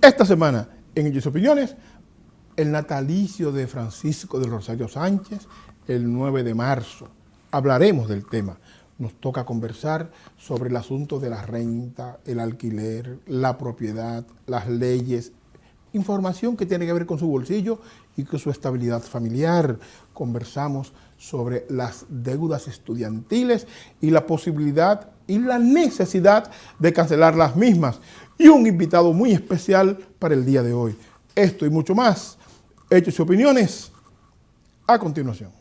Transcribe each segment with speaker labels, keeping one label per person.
Speaker 1: Esta semana, en Hechos y Opiniones, el natalicio de Francisco del Rosario Sánchez, el 9 de marzo. Hablaremos del tema. Nos toca conversar sobre el asunto de la renta, el alquiler, la propiedad, las leyes, información que tiene que ver con su bolsillo y con su estabilidad familiar. Conversamos sobre las deudas estudiantiles y la posibilidad y la necesidad de cancelar las mismas. Y un invitado muy especial para el día de hoy. Esto y mucho más. Hechos y Opiniones, a continuación.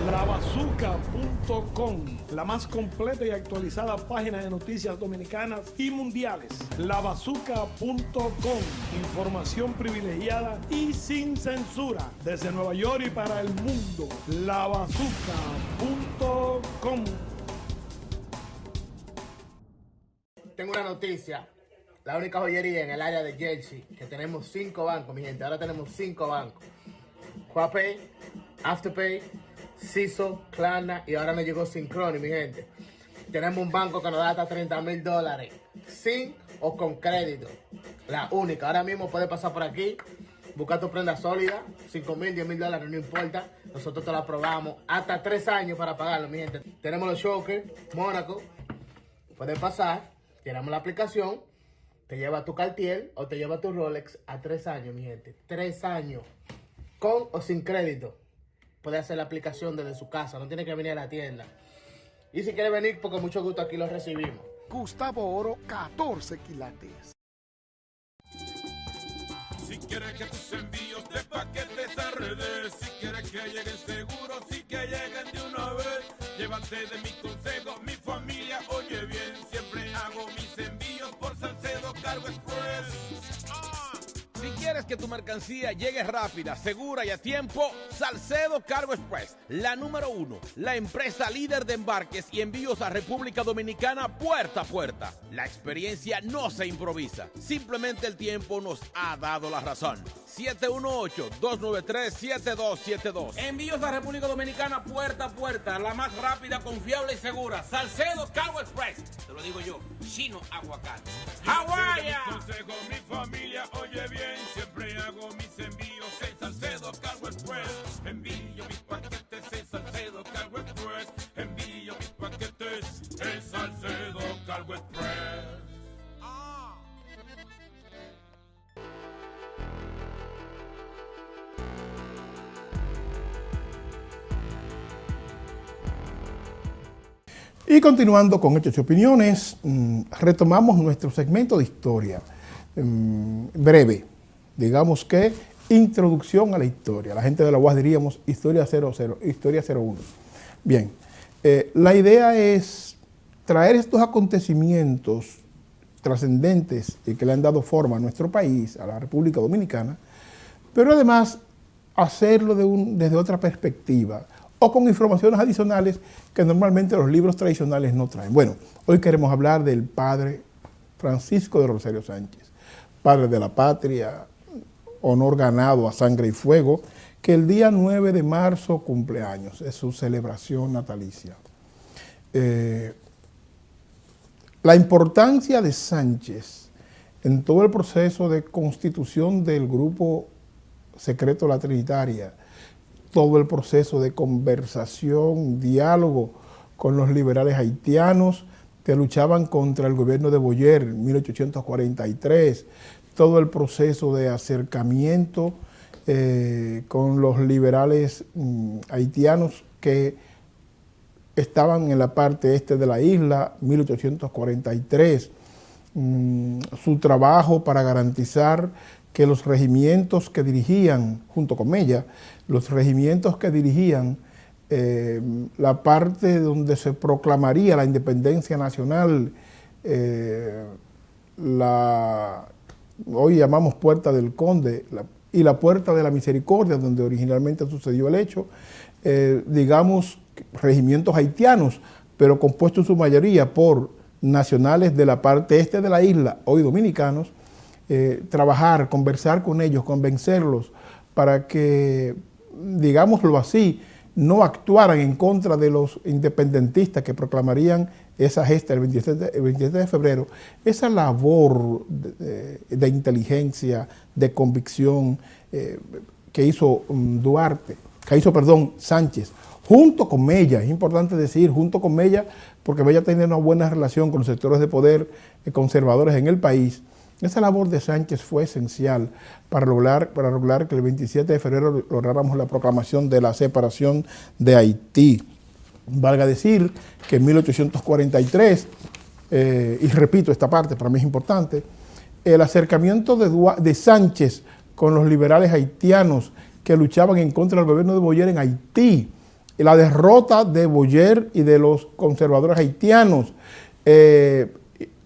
Speaker 2: Lavazooka.com, la más completa y actualizada página de noticias dominicanas y mundiales. Lavazooka.com, información privilegiada y sin censura, desde Nueva York y para el mundo. Lavazooka.com.
Speaker 3: Tengo una noticia, la única joyería en el área de Jersey, que tenemos 5 bancos, mi gente. Ahora tenemos 5 bancos: Quapay, Afterpay, CISO, Klarna, y ahora nos llegó Synchrony, mi gente. Tenemos un banco que nos da hasta $30,000, sin o con crédito. La única. Ahora mismo puedes pasar por aquí, buscar tu prenda sólida, $5,000, $10,000, no importa. Nosotros te lo aprobamos hasta 3 años para pagarlo, mi gente. Tenemos los Shokers, Mónaco. Puedes pasar, tiramos la aplicación, te lleva tu Cartier o te lleva tu Rolex a 3 años, mi gente. 3 años, con o sin crédito. Puede hacer la aplicación desde su casa, no tiene que venir a la tienda. Y si quiere venir, porque mucho gusto aquí lo recibimos.
Speaker 4: Gustavo Oro, 14 quilates.
Speaker 5: Si quieres que tus envíos de paquetes a redes, si quieres que lleguen seguros, si que lleguen de una vez, llévate de mi consejo, mi familia oye bien, siempre hago mis envíos por Salcedo Cargo Express.
Speaker 6: Si quieres que tu mercancía llegue rápida, segura y a tiempo, Salcedo Cargo Express, la número 1, la empresa líder de embarques y envíos a República Dominicana puerta a puerta. La experiencia no se improvisa, simplemente el tiempo nos ha dado la razón. 718-293-7272. Envíos a República Dominicana puerta a puerta, la más rápida, confiable y segura. Salcedo Cargo Express, te lo digo yo, Chino Aguacate. ¡Hawái!
Speaker 5: Consejo, mi familia oye bien, siempre hago mis envíos en Salcedo Cargo Express. Envío mis paquetes en Salcedo Cargo Express. Envío mis paquetes en Salcedo Cargo Express.
Speaker 1: Y continuando con Hechos y Opiniones, retomamos nuestro segmento de historia. Breve, digamos que introducción a la historia. La gente de la UAS diríamos historia 00, historia 01. Bien, la idea es traer estos acontecimientos trascendentes y que le han dado forma a nuestro país, a la República Dominicana, pero además hacerlo desde otra perspectiva o con informaciones adicionales que normalmente los libros tradicionales no traen. Bueno, hoy queremos hablar del padre Francisco de Rosario Sánchez, padre de la patria, honor ganado a sangre y fuego, que el día 9 de marzo cumple años, es su celebración natalicia. La importancia de Sánchez en todo el proceso de constitución del grupo secreto La Trinitaria, todo el proceso de conversación, diálogo con los liberales haitianos que luchaban contra el gobierno de Boyer en 1843, todo el proceso de acercamiento con los liberales haitianos que estaban en la parte este de la isla, 1843, su trabajo para garantizar que los regimientos que dirigían, junto con ella, los regimientos que dirigían la parte donde se proclamaría la independencia nacional, hoy llamamos Puerta del Conde, y la Puerta de la Misericordia, donde originalmente sucedió el hecho, digamos, regimientos haitianos, pero compuestos en su mayoría por nacionales de la parte este de la isla, hoy dominicanos, trabajar, conversar con ellos, convencerlos para que, digámoslo así, no actuaran en contra de los independentistas que proclamarían esa gesta el 27 de febrero. Esa labor de inteligencia, de convicción que hizo Sánchez, junto con Mella, es importante decir, junto con Mella, porque Mella tenía una buena relación con los sectores de poder conservadores en el país. Esa labor de Sánchez fue esencial para lograr que el 27 de febrero lográramos la proclamación de la separación de Haití. Valga decir que en 1843, y repito esta parte, para mí es importante, el acercamiento de Sánchez con los liberales haitianos que luchaban en contra del gobierno de Boyer en Haití, la derrota de Boyer y de los conservadores haitianos,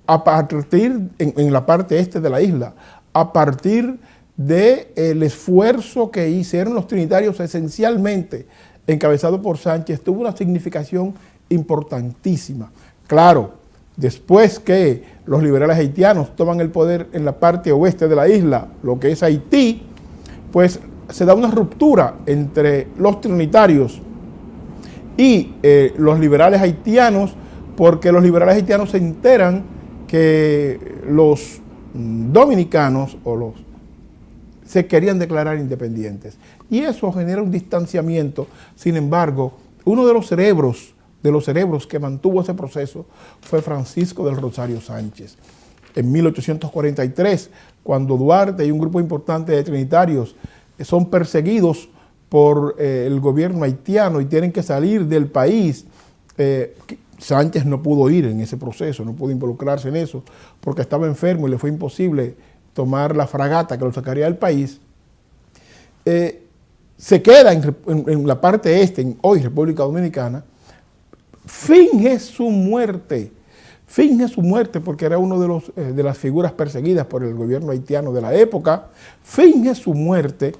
Speaker 1: a partir, en la parte este de la isla, a partir del esfuerzo que hicieron los trinitarios esencialmente, encabezado por Sánchez, tuvo una significación importantísima. Claro, después que los liberales haitianos toman el poder en la parte oeste de la isla, lo que es Haití, pues se da una ruptura entre los trinitarios y los liberales haitianos, porque los liberales haitianos se enteran que los dominicanos se querían declarar independientes. Y eso genera un distanciamiento. Sin embargo, uno de los cerebros que mantuvo ese proceso fue Francisco del Rosario Sánchez. En 1843, cuando Duarte y un grupo importante de trinitarios son perseguidos por el gobierno haitiano y tienen que salir del país, Sánchez no pudo ir en ese proceso, no pudo involucrarse en eso, porque estaba enfermo y le fue imposible tomar la fragata que lo sacaría del país. Se queda en la parte este, hoy República Dominicana, finge su muerte porque era uno de las figuras perseguidas por el gobierno haitiano de la época, finge su muerte,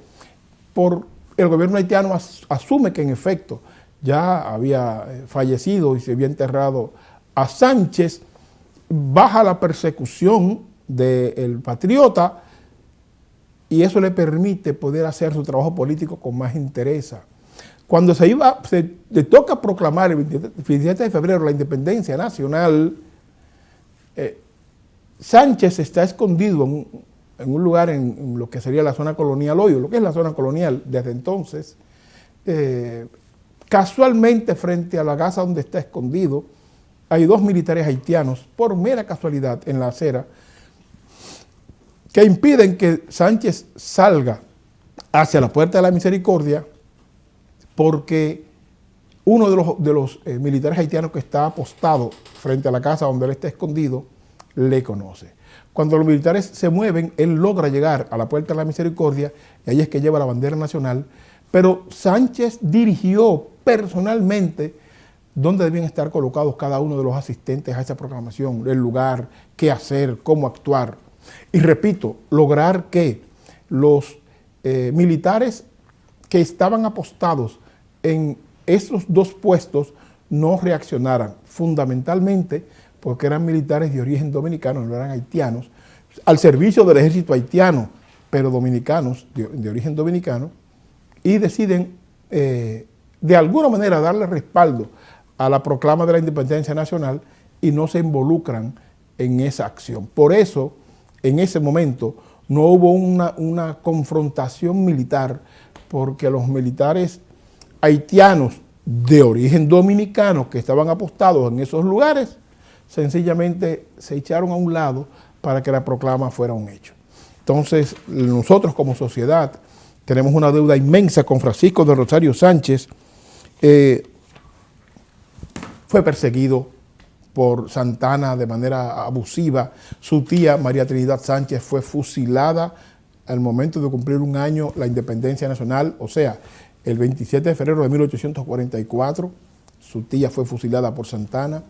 Speaker 1: el gobierno haitiano asume que en efecto ya había fallecido y se había enterrado a Sánchez, baja la persecución del patriota y eso le permite poder hacer su trabajo político con más entereza. Cuando le toca proclamar el 27 de febrero la independencia nacional, Sánchez está escondido en un lugar en lo que sería la zona colonial hoy, o lo que es la zona colonial desde entonces. Casualmente, frente a la casa donde está escondido, hay dos militares haitianos, por mera casualidad, en la acera, que impiden que Sánchez salga hacia la Puerta de la Misericordia, porque uno de los militares haitianos que está apostado frente a la casa donde él está escondido, le conoce. Cuando los militares se mueven, él logra llegar a la Puerta de la Misericordia, y ahí es que lleva la bandera nacional, pero Sánchez dirigió personalmente dónde debían estar colocados cada uno de los asistentes a esa proclamación, el lugar, qué hacer, cómo actuar. Y repito, lograr que los militares que estaban apostados en esos dos puestos no reaccionaran, fundamentalmente porque eran militares de origen dominicano, no eran haitianos, al servicio del ejército haitiano, pero dominicanos, de origen dominicano, y deciden de alguna manera darle respaldo a la proclama de la independencia nacional y no se involucran en esa acción. Por eso, en ese momento, no hubo una confrontación militar, porque los militares haitianos de origen dominicano que estaban apostados en esos lugares, sencillamente se echaron a un lado para que la proclama fuera un hecho. Entonces, nosotros como sociedad tenemos una deuda inmensa con Francisco del Rosario Sánchez. Fue perseguido por Santana de manera abusiva. Su tía, María Trinidad Sánchez, fue fusilada al momento de cumplir un año la independencia nacional, o sea, el 27 de febrero de 1844, su tía fue fusilada por Santana.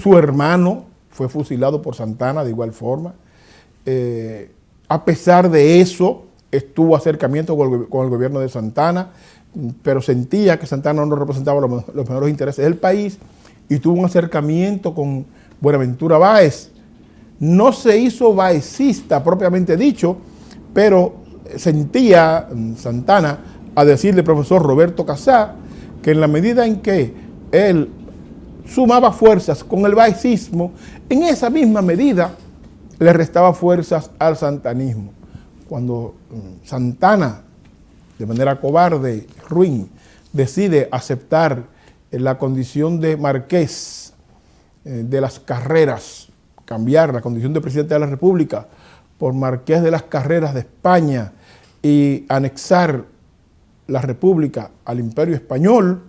Speaker 1: Su hermano fue fusilado por Santana de igual forma. A pesar de eso, estuvo acercamiento con el gobierno de Santana, pero sentía que Santana no representaba los mejores intereses del país y tuvo un acercamiento con Buenaventura Báez. No se hizo baecista propiamente dicho, pero sentía Santana a decirle al profesor Roberto Casá que en la medida en que él sumaba fuerzas con el baecismo, en esa misma medida le restaba fuerzas al santanismo. Cuando Santana, de manera cobarde, ruin, decide aceptar la condición de marqués de las Carreras, cambiar la condición de presidente de la República por marqués de las Carreras de España y anexar la República al Imperio Español,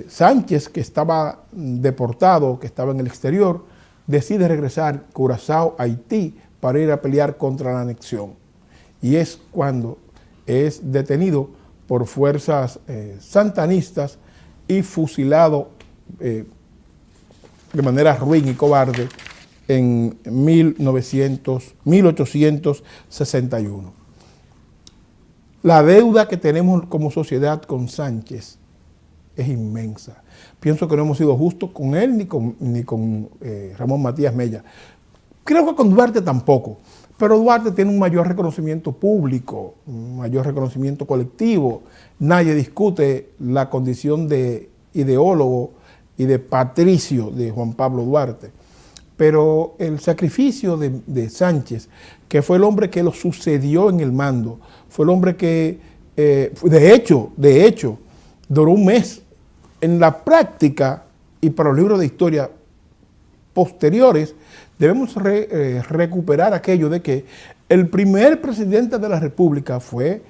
Speaker 1: Sánchez, que estaba deportado, que estaba en el exterior, decide regresar a Curazao, Haití, para ir a pelear contra la anexión. Y es cuando es detenido por fuerzas santanistas y fusilado de manera ruin y cobarde en 1861. La deuda que tenemos como sociedad con Sánchez es inmensa. Pienso que no hemos sido justos con él ni con Ramón Matías Mella. Creo que con Duarte tampoco, pero Duarte tiene un mayor reconocimiento público, un mayor reconocimiento colectivo. Nadie discute la condición de ideólogo y de patricio de Juan Pablo Duarte. Pero el sacrificio de Sánchez, que fue el hombre que lo sucedió en el mando, fue el hombre que, de hecho, duró un mes. En la práctica y para los libros de historia posteriores, debemos recuperar aquello de que el primer presidente de la República fue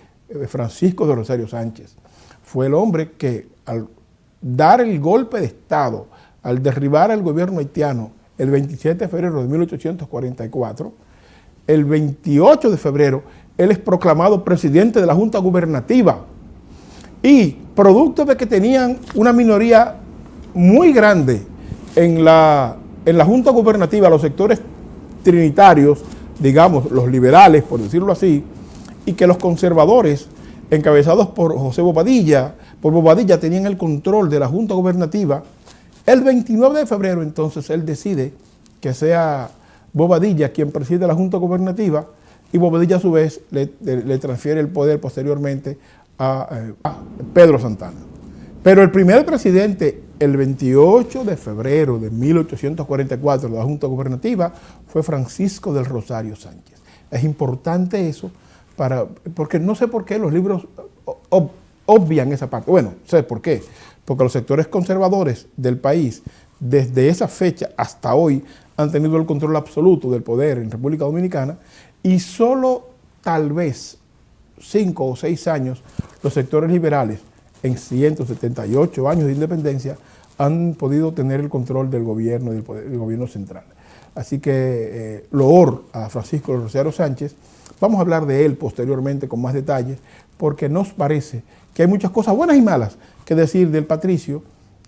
Speaker 1: Francisco de Rosario Sánchez. Fue el hombre que al dar el golpe de Estado, al derribar al gobierno haitiano el 27 de febrero de 1844, el 28 de febrero él es proclamado presidente de la Junta Gubernativa. Y producto de que tenían una minoría muy grande en la Junta Gubernativa, los sectores trinitarios, digamos, los liberales, por decirlo así, y que los conservadores, encabezados por José Bobadilla, tenían el control de la Junta Gubernativa, el 29 de febrero entonces él decide que sea Bobadilla quien preside la Junta Gubernativa y Bobadilla a su vez le transfiere el poder posteriormente a Pedro Santana. Pero el primer presidente, el 28 de febrero de 1844, de la Junta Gubernativa, fue Francisco del Rosario Sánchez. Es importante eso, porque no sé por qué los libros obvian esa parte. Bueno, sé por qué. Porque los sectores conservadores del país, desde esa fecha hasta hoy, han tenido el control absoluto del poder en República Dominicana y solo tal vez 5 o 6 años los sectores liberales en 178 años de independencia han podido tener el control del gobierno y del gobierno central. Así que loor a Francisco de Rosario Sánchez. Vamos a hablar de él posteriormente con más detalles porque nos parece que hay muchas cosas buenas y malas que decir del patricio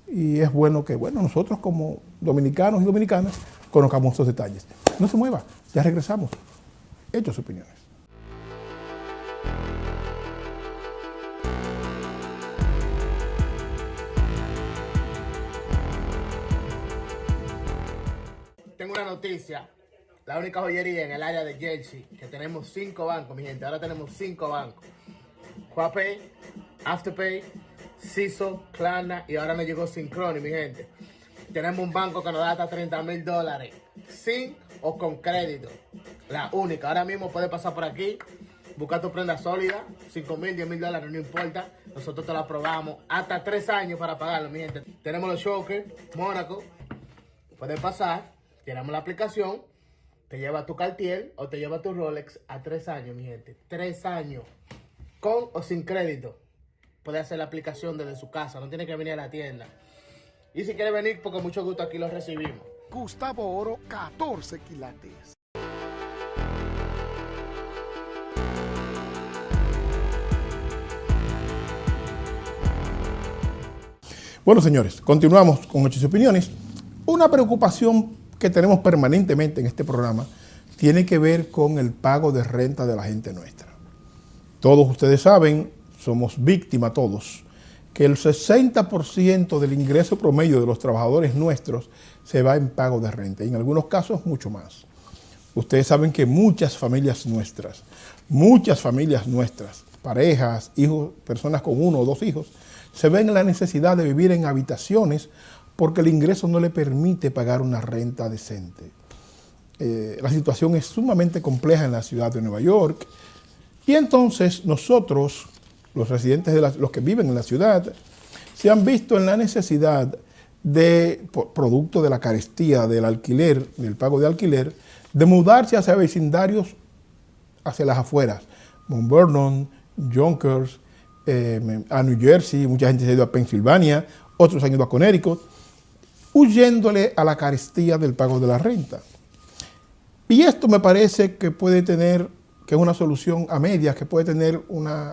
Speaker 1: y es bueno que nosotros como dominicanos y dominicanas conozcamos esos detalles. No se mueva, ya regresamos. Hechos y opiniones.
Speaker 3: Tengo una noticia, la única joyería en el área de Jersey, que tenemos 5 bancos, mi gente, ahora tenemos 5 bancos. Huapay, Afterpay, CISO, Klarna y ahora me llegó Synchrony, mi gente. Tenemos un banco que nos da hasta $30,000, sin o con crédito. La única, ahora mismo puedes pasar por aquí, buscar tu prenda sólida, $5,000, $10,000, no importa. Nosotros te la aprobamos hasta 3 años para pagarlo, mi gente. Tenemos los Shoker, Mónaco, puedes pasar, tenemos la aplicación, te lleva tu Cartier o te lleva tu Rolex a 3 años, mi gente. 3 años, con o sin crédito. Puede hacer la aplicación desde su casa, no tiene que venir a la tienda. Y si quiere venir, pues con mucho gusto aquí lo recibimos.
Speaker 4: Gustavo Oro, 14 quilates.
Speaker 1: Bueno, señores, continuamos con Hechos y Opiniones. Una preocupación que tenemos permanentemente en este programa tiene que ver con el pago de renta de la gente nuestra. Todos ustedes saben, somos víctimas todos, que el 60% del ingreso promedio de los trabajadores nuestros se va en pago de renta, y en algunos casos mucho más. Ustedes saben que muchas familias nuestras, parejas, hijos, personas con 1 o 2 hijos, se ven en la necesidad de vivir en habitaciones porque el ingreso no le permite pagar una renta decente. La situación es sumamente compleja en la ciudad de Nueva York, y entonces nosotros, los residentes, los que viven en la ciudad, se han visto en la necesidad de, producto de la carestía del alquiler, del pago de alquiler, de mudarse hacia vecindarios hacia las afueras, Mount Vernon, Yonkers, a New Jersey, mucha gente se ha ido a Pensilvania, otros han ido a Connecticut, huyéndole a la carestía del pago de la renta. Y esto me parece que puede tener, que es una solución a medias, que puede tener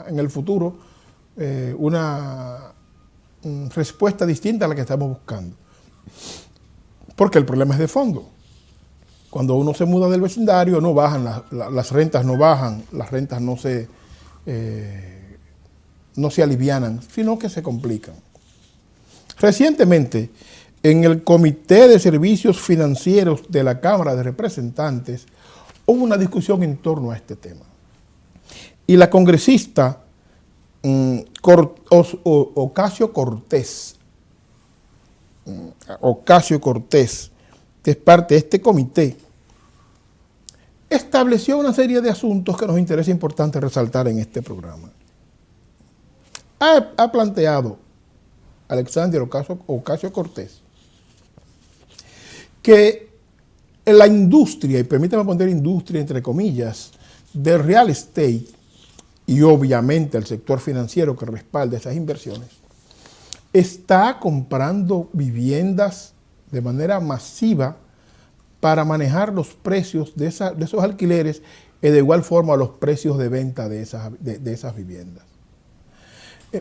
Speaker 1: en el futuro una respuesta distinta a la que estamos buscando. Porque el problema es de fondo. Cuando uno se muda del vecindario, no bajan las rentas, no bajan, las rentas no se alivianan, sino que se complican. Recientemente, en el Comité de Servicios Financieros de la Cámara de Representantes, hubo una discusión en torno a este tema. Y la congresista Ocasio Cortez, que es parte de este comité, estableció una serie de asuntos que nos interesa importante resaltar en este programa. Ha planteado Alexandria Ocasio-Cortez que la industria, y permítame poner industria entre comillas, del real estate, y obviamente el sector financiero que respalda esas inversiones, está comprando viviendas de manera masiva para manejar los precios de esos alquileres y de igual forma los precios de venta de esas viviendas.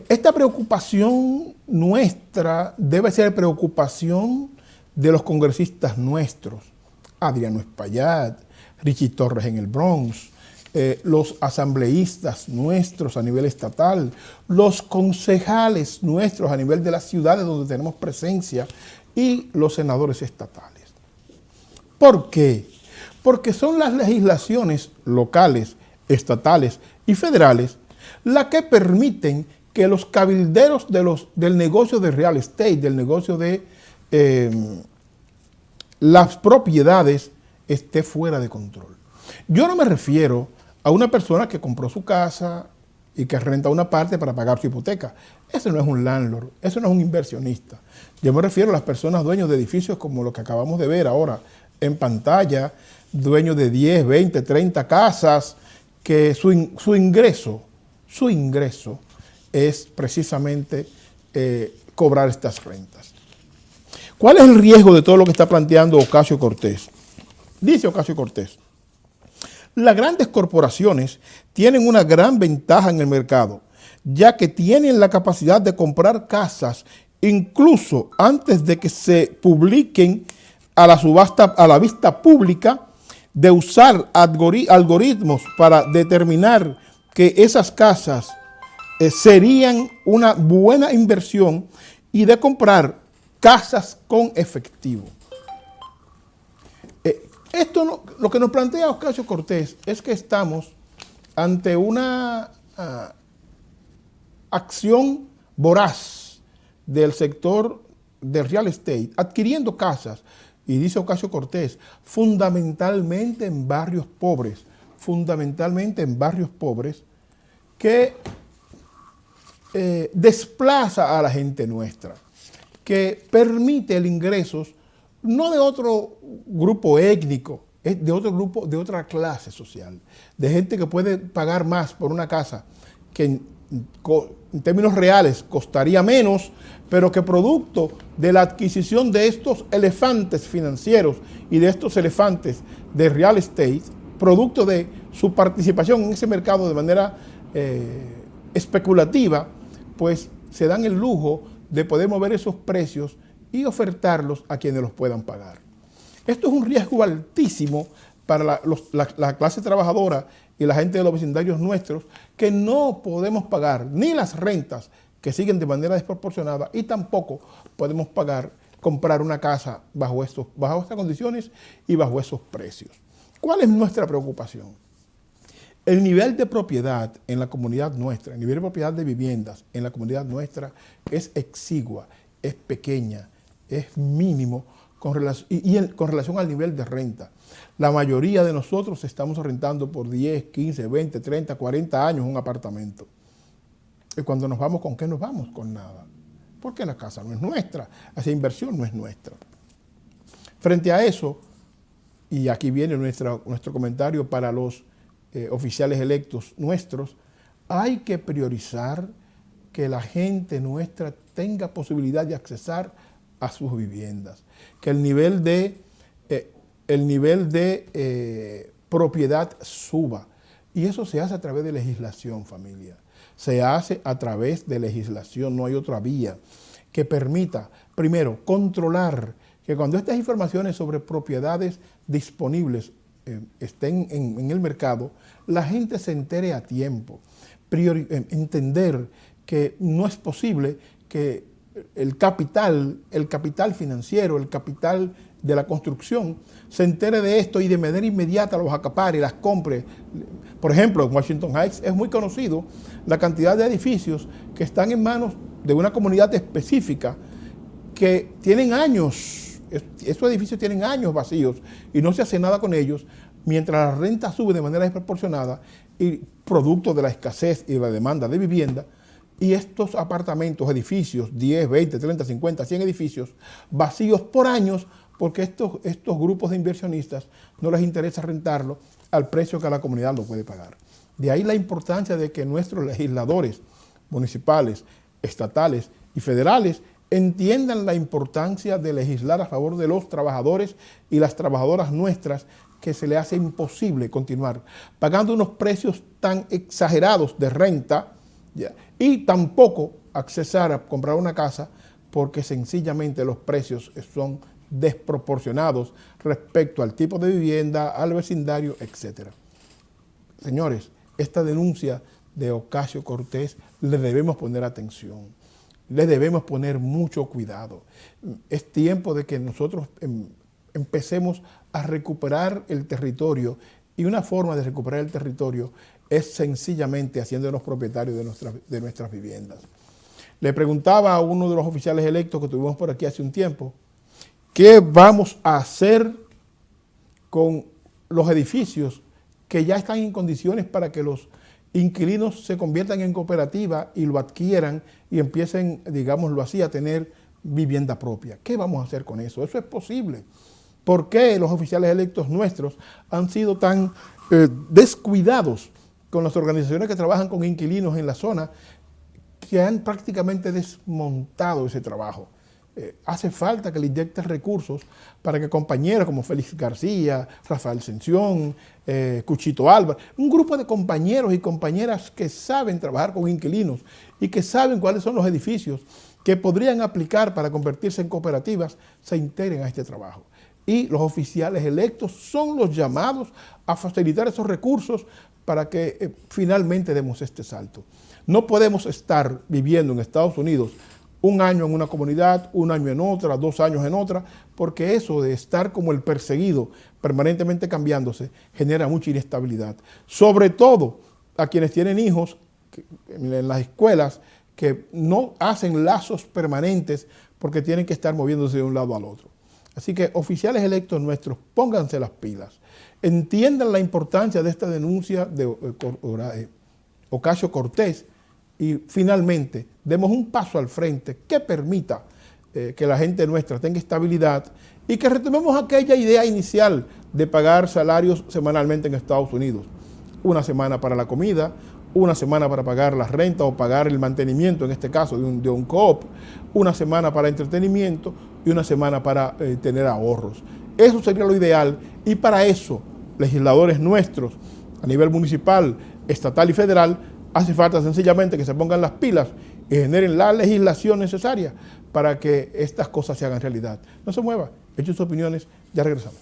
Speaker 1: Esta preocupación nuestra debe ser preocupación de los congresistas nuestros, Adriano Espaillat, Richie Torres en el Bronx, los asambleístas nuestros a nivel estatal, los concejales nuestros a nivel de las ciudades donde tenemos presencia y los senadores estatales. ¿Por qué? Porque son las legislaciones locales, estatales y federales las que permiten que los cabilderos del negocio de real estate, del negocio de las propiedades, esté fuera de control. Yo no me refiero a una persona que compró su casa y que renta una parte para pagar su hipoteca. Ese no es un landlord, ese no es un inversionista. Yo me refiero a las personas dueños de edificios como lo que acabamos de ver ahora en pantalla, dueños de 10, 20, 30 casas, que su ingreso es precisamente cobrar estas rentas. ¿Cuál es el riesgo de todo lo que está planteando Ocasio Cortez? Dice Ocasio Cortez: las grandes corporaciones tienen una gran ventaja en el mercado, ya que tienen la capacidad de comprar casas incluso antes de que se publiquen a la vista pública, de usar algoritmos para determinar que esas casas serían una buena inversión y de comprar casas con efectivo. Lo que nos plantea Ocasio Cortez es que estamos ante una acción voraz del sector del real estate, adquiriendo casas, y dice Ocasio Cortez, fundamentalmente en barrios pobres, que desplaza a la gente nuestra, que permite el ingresos no de otro grupo étnico, es de otro grupo, de otra clase social, de gente que puede pagar más por una casa que en términos reales costaría menos, pero que producto de la adquisición de estos elefantes financieros y de estos elefantes de real estate, producto de su participación en ese mercado de manera especulativa, pues se dan el lujo de poder mover esos precios y ofertarlos a quienes los puedan pagar. Esto es un riesgo altísimo para la clase trabajadora y la gente de los vecindarios nuestros, que no podemos pagar ni las rentas que siguen de manera desproporcionada y tampoco podemos comprar una casa bajo estas condiciones y bajo esos precios. ¿Cuál es nuestra preocupación? El nivel de propiedad en la comunidad nuestra, el nivel de propiedad de viviendas en la comunidad nuestra es exigua, es pequeña, es mínimo con relación al nivel de renta. La mayoría de nosotros estamos rentando por 10, 15, 20, 30, 40 años un apartamento. Y cuando nos vamos, ¿con qué nos vamos? Con nada. Porque la casa no es nuestra, esa inversión no es nuestra. Frente a eso, y aquí viene nuestro comentario para los oficiales electos nuestros, hay que priorizar que la gente nuestra tenga posibilidad de accesar a sus viviendas, que el nivel de propiedad suba. Y eso se hace a través de legislación, familia. Se hace a través de legislación, no hay otra vía que permita, primero, controlar que cuando estas informaciones sobre propiedades disponibles estén en el mercado, la gente se entere a tiempo. Entender que no es posible que el capital financiero, el capital de la construcción, se entere de esto y de manera inmediata los acapare y las compre. Por ejemplo, en Washington Heights es muy conocido la cantidad de edificios que están en manos de una comunidad específica que tienen años. Estos edificios tienen años vacíos y no se hace nada con ellos, mientras la renta sube de manera desproporcionada y producto de la escasez y la demanda de vivienda, y estos apartamentos, edificios, 10, 20, 30, 50, 100 edificios vacíos por años, porque estos grupos de inversionistas no les interesa rentarlo al precio que la comunidad lo puede pagar. De ahí la importancia de que nuestros legisladores municipales, estatales y federales entiendan la importancia de legislar a favor de los trabajadores y las trabajadoras nuestras, que se le hace imposible continuar pagando unos precios tan exagerados de renta, ¿ya? Y tampoco accesar a comprar una casa porque sencillamente los precios son desproporcionados respecto al tipo de vivienda, al vecindario, etc. Señores, esta denuncia de Ocasio Cortés le debemos poner atención. Le debemos poner mucho cuidado. Es tiempo de que nosotros empecemos a recuperar el territorio, y una forma de recuperar el territorio es sencillamente haciéndonos propietarios de nuestras viviendas. Le preguntaba a uno de los oficiales electos que tuvimos por aquí hace un tiempo, ¿qué vamos a hacer con los edificios que ya están en condiciones para que los inquilinos se conviertan en cooperativa y lo adquieran y empiecen, digámoslo así, a tener vivienda propia? ¿Qué vamos a hacer con eso? Eso es posible. ¿Por qué los oficiales electos nuestros han sido tan descuidados con las organizaciones que trabajan con inquilinos en la zona, que han prácticamente desmontado ese trabajo? Hace falta que le inyecten recursos para que compañeros como Félix García, Rafael Ascensión, Cuchito Álvarez, un grupo de compañeros y compañeras que saben trabajar con inquilinos y que saben cuáles son los edificios que podrían aplicar para convertirse en cooperativas, se integren a este trabajo. Y los oficiales electos son los llamados a facilitar esos recursos para que finalmente demos este salto. No podemos estar viviendo en Estados Unidos un año en una comunidad, un año en otra, 2 años en otra, porque eso de estar como el perseguido, permanentemente cambiándose, genera mucha inestabilidad. Sobre todo a quienes tienen hijos en las escuelas que no hacen lazos permanentes porque tienen que estar moviéndose de un lado al otro. Así que oficiales electos nuestros, pónganse las pilas, entiendan la importancia de esta denuncia de Ocasio Cortés y finalmente demos un paso al frente que permita que la gente nuestra tenga estabilidad y que retomemos aquella idea inicial de pagar salarios semanalmente en Estados Unidos. Una semana para la comida, una semana para pagar la renta o pagar el mantenimiento, en este caso de un co-op, una semana para entretenimiento y una semana para tener ahorros. Eso sería lo ideal, y para eso legisladores nuestros a nivel municipal, estatal y federal, hace falta sencillamente que se pongan las pilas y generen la legislación necesaria para que estas cosas se hagan realidad. No se mueva, echen sus opiniones, ya regresamos.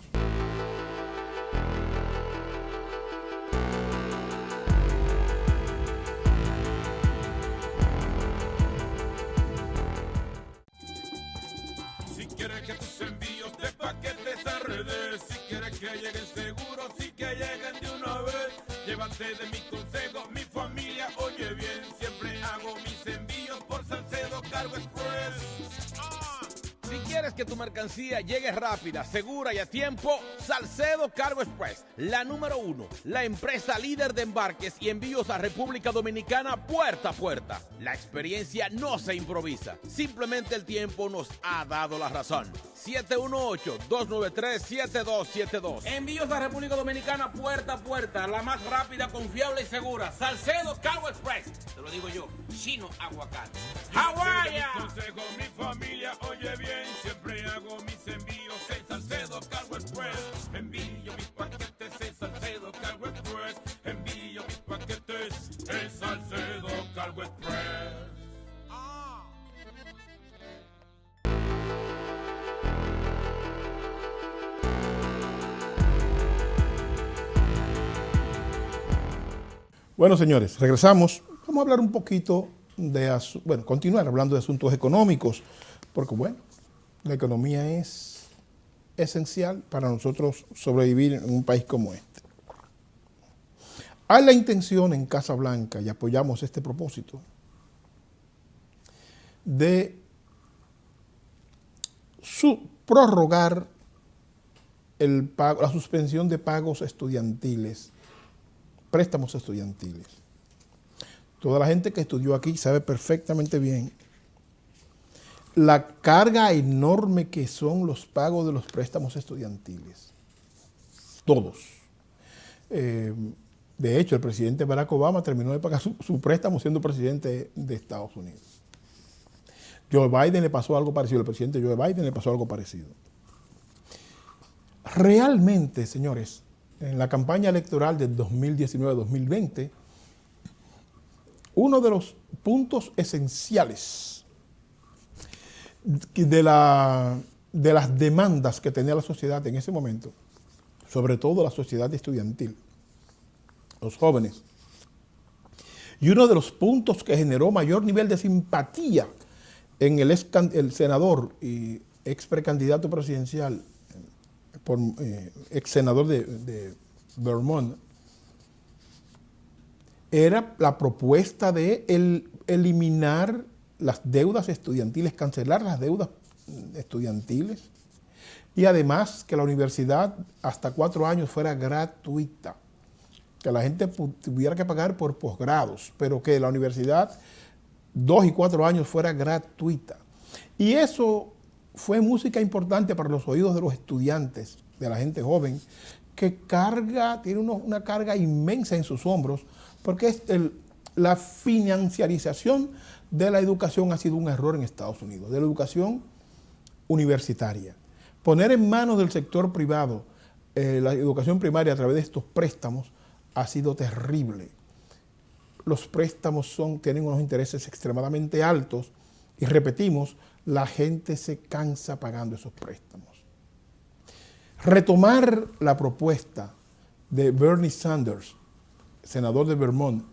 Speaker 5: seguro, sí que lleguen de una vez. Llévate de mi consejo, mi familia, oye bien, siempre hago mis envíos por Salcedo Cargo Express.
Speaker 6: Si quieres que tu mercancía llegue rápida, segura y a tiempo, Salcedo Cargo Express, la número 1, la empresa líder de embarques y envíos a República Dominicana puerta a puerta. La experiencia no se improvisa, simplemente el tiempo nos ha dado la razón. 718-293-7272. Envíos a República Dominicana puerta a puerta, la más rápida, confiable y segura. Salcedo Cargo Express, te lo digo yo, Chino Aguacate. ¡Hawái!
Speaker 5: Consejo, mi familia, oye bien, siempre hago mis envíos en Salcedo Cargo Express. Envío mis paquetes en Salcedo Cargo Express. Envío mis paquetes en Salcedo Cargo Express.
Speaker 1: Bueno, señores, regresamos. Vamos a hablar un poquito continuar hablando de asuntos económicos, porque bueno, la economía es esencial para nosotros sobrevivir en un país como este. Hay la intención en Casa Blanca, y apoyamos este propósito, de prorrogar la suspensión de pagos estudiantiles, préstamos estudiantiles. Toda la gente que estudió aquí sabe perfectamente bien la carga enorme que son los pagos de los préstamos estudiantiles. Todos. De hecho, el presidente Barack Obama terminó de pagar su préstamo siendo presidente de Estados Unidos. Joe Biden le pasó algo parecido, el presidente Joe Biden le pasó algo parecido. Realmente, señores, en la campaña electoral del 2019-2020, uno de los puntos esenciales de las demandas que tenía la sociedad en ese momento, sobre todo la sociedad estudiantil, los jóvenes, y uno de los puntos que generó mayor nivel de simpatía en el senador y ex precandidato presidencial, ex senador de Vermont, era la propuesta de eliminar las deudas estudiantiles, cancelar las deudas estudiantiles, y además que la universidad hasta 4 años fuera gratuita, que la gente tuviera que pagar por posgrados, pero que la universidad 2 y 4 años fuera gratuita. Y eso fue música importante para los oídos de los estudiantes, de la gente joven, que tiene una carga inmensa en sus hombros, porque la financiarización de la educación ha sido un error en Estados Unidos, de la educación universitaria. Poner en manos del sector privado la educación primaria a través de estos préstamos ha sido terrible. Los préstamos tienen unos intereses extremadamente altos y repetimos, la gente se cansa pagando esos préstamos. Retomar la propuesta de Bernie Sanders, senador de Vermont,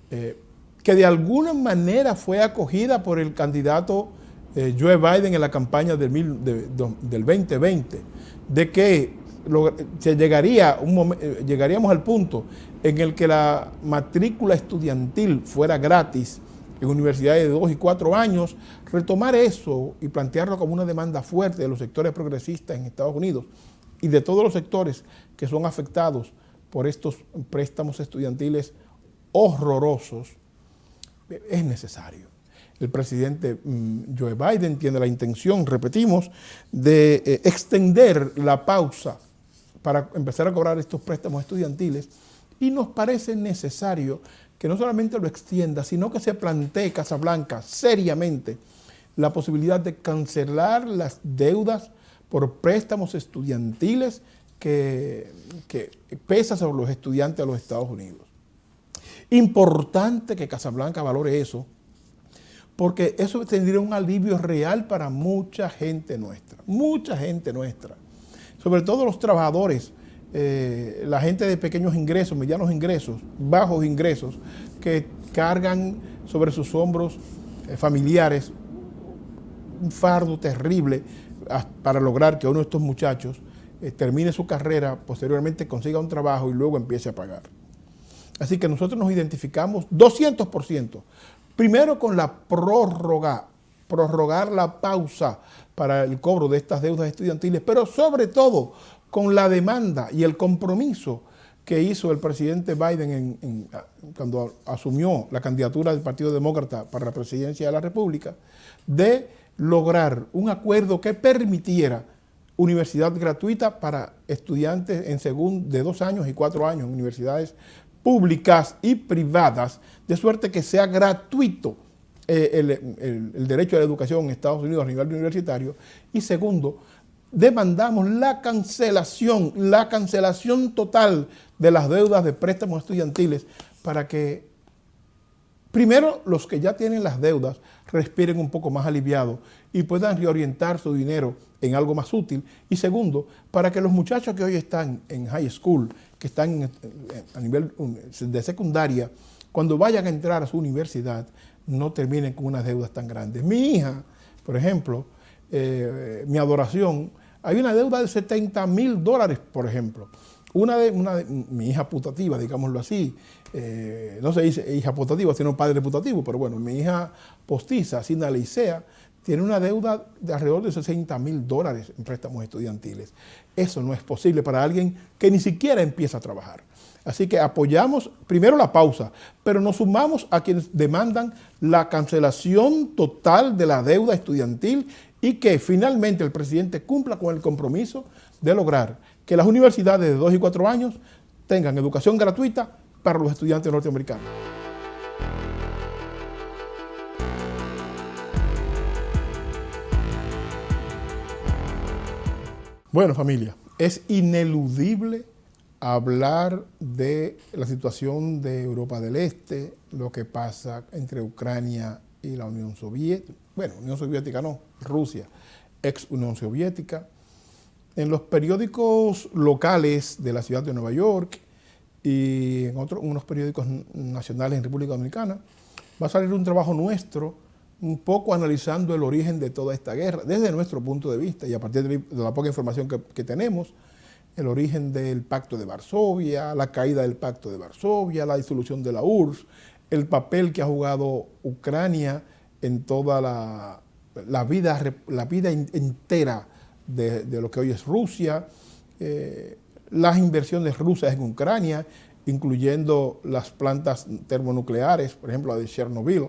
Speaker 1: que de alguna manera fue acogida por el candidato Joe Biden en la campaña del 2020, de que llegaríamos al punto en el que la matrícula estudiantil fuera gratis en universidades de 2 y 4 años, retomar eso y plantearlo como una demanda fuerte de los sectores progresistas en Estados Unidos y de todos los sectores que son afectados por estos préstamos estudiantiles horrorosos, es necesario. El presidente Joe Biden tiene la intención, repetimos, de extender la pausa para empezar a cobrar estos préstamos estudiantiles, y nos parece necesario que no solamente lo extienda, sino que se plantee Casa Blanca seriamente la posibilidad de cancelar las deudas por préstamos estudiantiles que pesa sobre los estudiantes de los Estados Unidos. Importante que Casa Blanca valore eso, porque eso tendría un alivio real para mucha gente nuestra, sobre todo los trabajadores, la gente de pequeños ingresos, medianos ingresos, bajos ingresos, que cargan sobre sus hombros familiares un fardo terrible para lograr que uno de estos muchachos termine su carrera, posteriormente consiga un trabajo y luego empiece a pagar. Así que nosotros nos identificamos 200%. Primero con la prorrogar la pausa para el cobro de estas deudas estudiantiles, pero sobre todo con la demanda y el compromiso que hizo el presidente Biden cuando asumió la candidatura del Partido Demócrata para la presidencia de la República, de lograr un acuerdo que permitiera universidad gratuita para estudiantes de 2 años y 4 años en universidades públicas y privadas, de suerte que sea gratuito el derecho a la educación en Estados Unidos a nivel universitario. Y segundo, demandamos la cancelación total de las deudas de préstamos estudiantiles para que, primero, los que ya tienen las deudas respiren un poco más aliviados y puedan reorientar su dinero en algo más útil. Y segundo, para que los muchachos que hoy están en high school, que están a nivel de secundaria, cuando vayan a entrar a su universidad, no terminen con unas deudas tan grandes. Mi hija, por ejemplo, mi adoración, hay una deuda de $70,000, por ejemplo. Mi hija putativa, digámoslo así, no se dice hija putativa, sino padre putativo, pero bueno, mi hija postiza, Sina Leicea, tiene una deuda de alrededor de $60,000 en préstamos estudiantiles. Eso no es posible para alguien que ni siquiera empieza a trabajar. Así que apoyamos primero la pausa, pero nos sumamos a quienes demandan la cancelación total de la deuda estudiantil y que finalmente el presidente cumpla con el compromiso de lograr que las universidades de 2 y 4 años tengan educación gratuita para los estudiantes norteamericanos. Bueno, familia, es ineludible hablar de la situación de Europa del Este, lo que pasa entre Ucrania y la Unión Soviética. Bueno, Unión Soviética no, Rusia, ex Unión Soviética. En los periódicos locales de la ciudad de Nueva York y en unos periódicos nacionales en República Dominicana, va a salir un trabajo nuestro un poco analizando el origen de toda esta guerra, desde nuestro punto de vista y a partir de la poca información que tenemos, el origen del Pacto de Varsovia, la caída del Pacto de Varsovia, la disolución de la URSS, el papel que ha jugado Ucrania en toda la vida entera de lo que hoy es Rusia, las inversiones rusas en Ucrania, incluyendo las plantas termonucleares, por ejemplo, la de Chernobyl,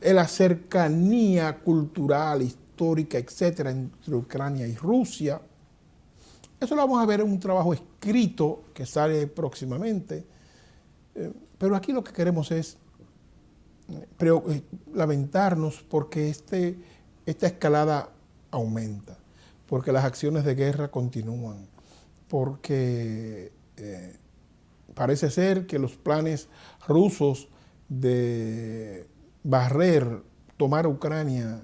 Speaker 1: la cercanía cultural, histórica, etcétera, entre Ucrania y Rusia. Eso lo vamos a ver en un trabajo escrito que sale próximamente. Pero aquí lo que queremos es lamentarnos porque esta escalada aumenta, porque las acciones de guerra continúan, porque parece ser que los planes rusos de tomar Ucrania,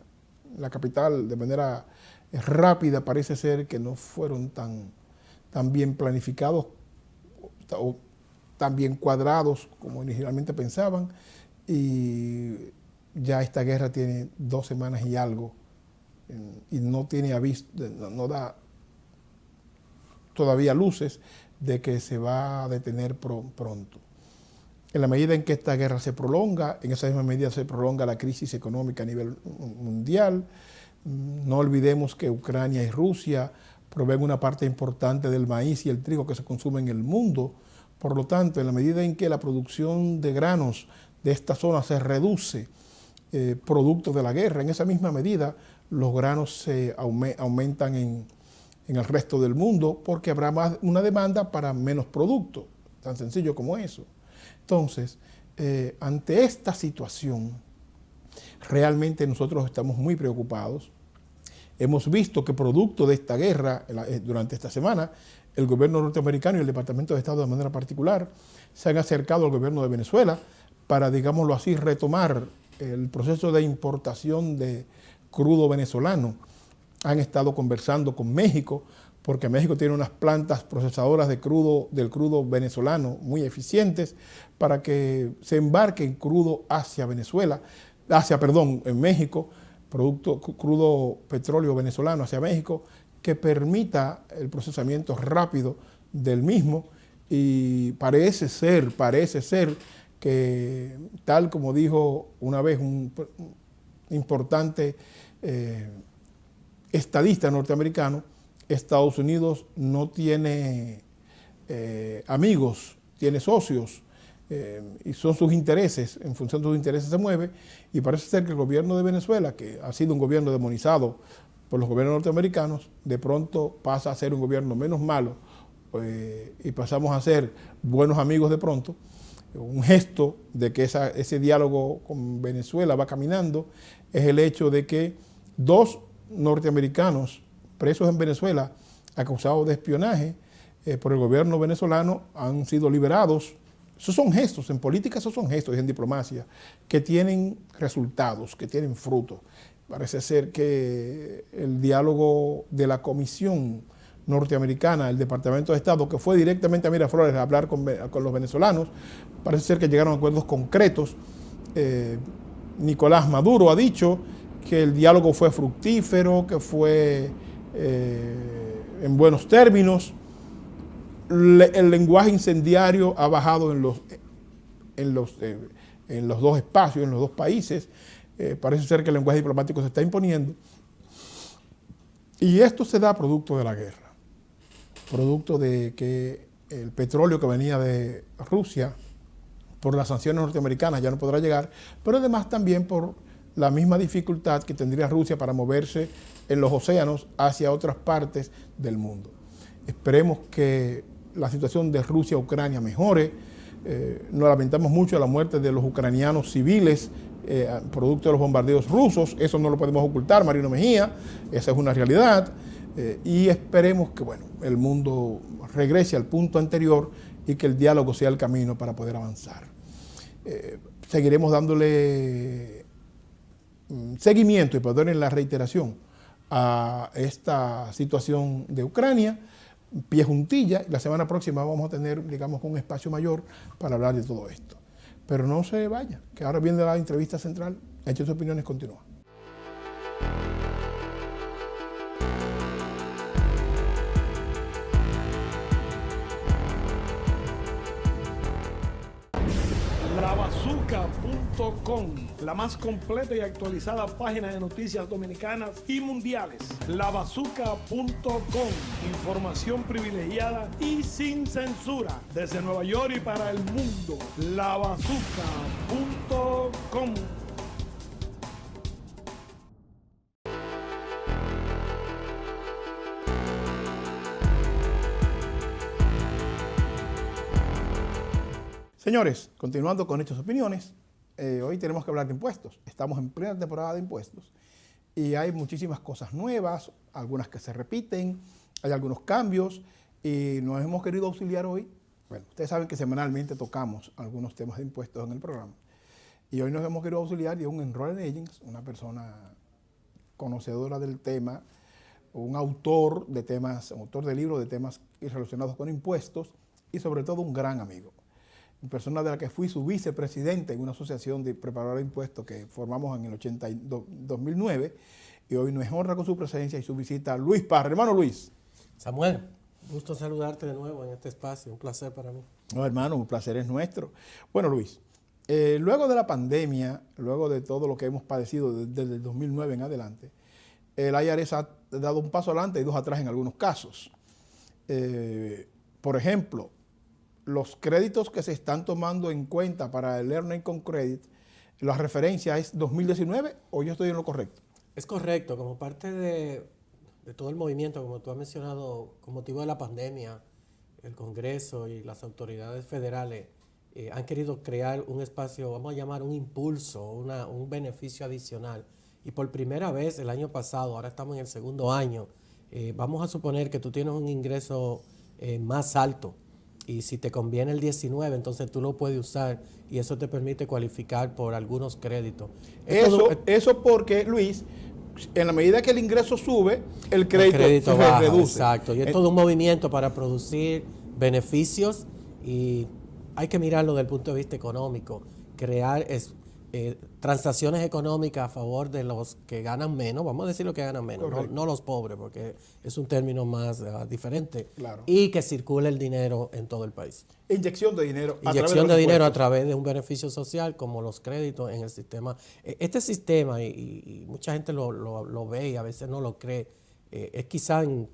Speaker 1: la capital, de manera rápida, parece ser que no fueron tan bien planificados o tan bien cuadrados como inicialmente pensaban, y ya esta guerra tiene 2 semanas y algo y no tiene aviso, no da todavía luces de que se va a detener pronto. En la medida en que esta guerra se prolonga, en esa misma medida se prolonga la crisis económica a nivel mundial. No olvidemos que Ucrania y Rusia proveen una parte importante del maíz y el trigo que se consume en el mundo. Por lo tanto, en la medida en que la producción de granos de esta zona se reduce, producto de la guerra, en esa misma medida los granos se aumentan en el resto del mundo porque habrá más una demanda para menos productos, tan sencillo como eso. Entonces, ante esta situación, realmente nosotros estamos muy preocupados. Hemos visto que producto de esta guerra, durante esta semana, el gobierno norteamericano y el Departamento de Estado de manera particular se han acercado al gobierno de Venezuela para, digámoslo así, retomar el proceso de importación de crudo venezolano. Han estado conversando con México, porque México tiene unas plantas procesadoras del crudo venezolano muy eficientes para que se embarque en crudo en México, crudo petróleo venezolano hacia México, que permita el procesamiento rápido del mismo, y parece ser que, tal como dijo una vez un importante estadista norteamericano, Estados Unidos no tiene amigos, tiene socios, y son sus intereses, en función de sus intereses se mueve, y parece ser que el gobierno de Venezuela, que ha sido un gobierno demonizado por los gobiernos norteamericanos, de pronto pasa a ser un gobierno menos malo, y pasamos a ser buenos amigos de pronto. Un gesto de que ese diálogo con Venezuela va caminando es el hecho de que 2 norteamericanos presos en Venezuela acusados de espionaje por el gobierno venezolano han sido liberados. Esos son gestos, en política esos son gestos y en diplomacia que tienen resultados, que tienen fruto. Parece ser que el diálogo de la Comisión norteamericana, el Departamento de Estado, que fue directamente a Miraflores a hablar con los venezolanos, parece ser que llegaron a acuerdos concretos. Nicolás Maduro ha dicho que el diálogo fue fructífero, que fue en buenos términos. El lenguaje incendiario ha bajado en los 2 espacios, en los 2 países. Parece ser que el lenguaje diplomático se está imponiendo. Y esto se da producto de la guerra, producto de que el petróleo que venía de Rusia, por las sanciones norteamericanas, ya no podrá llegar, pero además también por la misma dificultad que tendría Rusia para moverse en los océanos hacia otras partes del mundo. Esperemos que la situación de Rusia-Ucrania mejore. Nos lamentamos mucho de la muerte de los ucranianos civiles, producto de los bombardeos rusos. Eso no lo podemos ocultar, Marino Mejía, esa es una realidad. Y esperemos que el mundo regrese al punto anterior y que el diálogo sea el camino para poder avanzar. Seguiremos dándole seguimiento, y perdonen la reiteración, a esta situación de Ucrania, pie juntilla. La semana próxima vamos a tener, digamos, un espacio mayor para hablar de todo esto. Pero no se vaya, que ahora viene la entrevista central. Hechos y Opiniones continúa.
Speaker 2: Lavazooka.com, la más completa y actualizada página de noticias dominicanas y mundiales. Lavazooka.com, información privilegiada y sin censura, desde Nueva York y para el mundo. Lavazooka.com.
Speaker 1: Señores, continuando con Hechos y Opiniones, hoy tenemos que hablar de impuestos. Estamos en plena temporada de impuestos y hay muchísimas cosas nuevas, algunas que se repiten, hay algunos cambios, y nos hemos querido auxiliar hoy. Bueno, ustedes saben que semanalmente tocamos algunos temas de impuestos en el programa, y hoy nos hemos querido auxiliar de un enrolled agent, una persona conocedora del tema, un autor de temas, un autor de libros de temas relacionados con impuestos, y sobre todo un gran amigo. Persona de la que fui su vicepresidente en una asociación de preparadores de impuestos que formamos en el 2009, y hoy nos honra con su presencia y su visita Luis Parra. Hermano Luis.
Speaker 7: Samuel, gusto saludarte de nuevo en este espacio, un placer para mí.
Speaker 1: No, hermano, un placer es nuestro. Bueno, Luis, luego de la pandemia, luego de todo lo que hemos padecido desde el 2009 en adelante, el IRS ha dado un paso adelante y 2 atrás en algunos casos. Por ejemplo, los créditos que se están tomando en cuenta para el Earned Income Credit, la referencia es 2019, ¿o yo estoy en lo correcto?
Speaker 7: Es correcto, como parte de todo el movimiento, como tú has mencionado, con motivo de la pandemia, el Congreso y las autoridades federales han querido crear un espacio, vamos a llamar un impulso, un beneficio adicional. Y por primera vez el año pasado, ahora estamos en el segundo año, vamos a suponer que tú tienes un ingreso más alto, y si te conviene el 19, entonces tú lo puedes usar y eso te permite cualificar por algunos créditos.
Speaker 1: Eso porque, Luis, en la medida que el ingreso sube, el crédito
Speaker 7: baja,
Speaker 1: se reduce.
Speaker 7: Exacto, y es todo un movimiento para producir beneficios, y hay que mirarlo desde el punto de vista económico, crear transacciones económicas a favor de los que ganan menos, vamos a decir los que ganan menos, no los pobres, porque es un término más diferente,
Speaker 1: Claro.
Speaker 7: y que circule el dinero en todo el país.
Speaker 1: Inyección de dinero.
Speaker 7: Inyección de dinero a través de un beneficio social como los créditos en el sistema. Este sistema, y mucha gente lo ve y a veces no lo cree, es quizá en